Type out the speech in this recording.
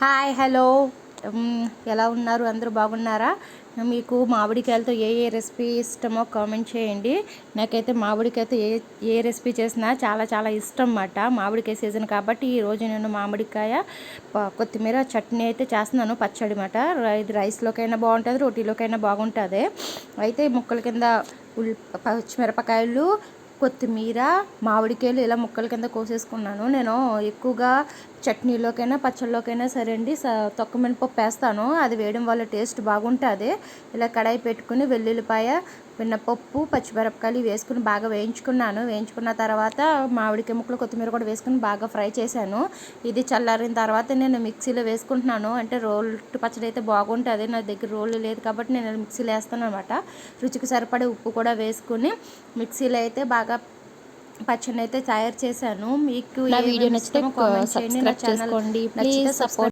Hi hello ఎలా ఉన్నారు? అందరూ బాగున్నారా? మీకు మామిడికాయలతో ఏ రెసిపీ ఇష్టమో కామెంట్ చేయండి. నాకైతే మామిడికాయతో ఏ రెసిపీ చేసినా చాలా చాలా ఇష్టం అన్నమాట. మామిడికాయ సీజన్ కాబట్టి ఈరోజు నేను మామిడికాయ కొత్తిమీర చట్నీ అయితే చేస్తున్నాను, పచ్చడి అన్నమాట. ఇది రైస్లోకైనా బాగుంటుంది, రోటీలోకైనా బాగుంటుంది. అయితే ముక్కల కింద పచ్చిమిరపకాయలు, కొత్తిమీర, మామిడికాయలు ఇలా ముక్కల కింద కోసేసుకున్నాను. నేను ఎక్కువగా చట్నీలోకైనా పచ్చళ్ళలోకైనా సరే అండి తొక్క మినపప్పు వేస్తాను. అది వేయడం వల్ల టేస్ట్ బాగుంటుంది. ఇలా కడాయి పెట్టుకుని వెల్లుల్లిపాయ, మినపప్పు, పచ్చిమిరపకాయలు వేసుకుని బాగా వేయించుకున్నాను. వేయించుకున్న తర్వాత మామిడికాయ ముక్కలు, కొత్తిమీర కూడా వేసుకుని బాగా ఫ్రై చేశాను. ఇది చల్లారిన తర్వాత నేను మిక్సీలో వేసుకుంటున్నాను. అంటే రోల్ పచ్చడి అయితే బాగుంటుంది. నా దగ్గర రోల్ లేదు కాబట్టి నేను మిక్సీలో వేస్తాను అనమాట. రుచికి సరిపడే ఉప్పు కూడా వేసుకుని మిక్సీలో అయితే బాగా పచ్చడిని అయితే తయారు చేశాను. మీకు నా వీడియో నచ్చితే సబ్స్క్రైబ్ చేసుకోండి. Please support.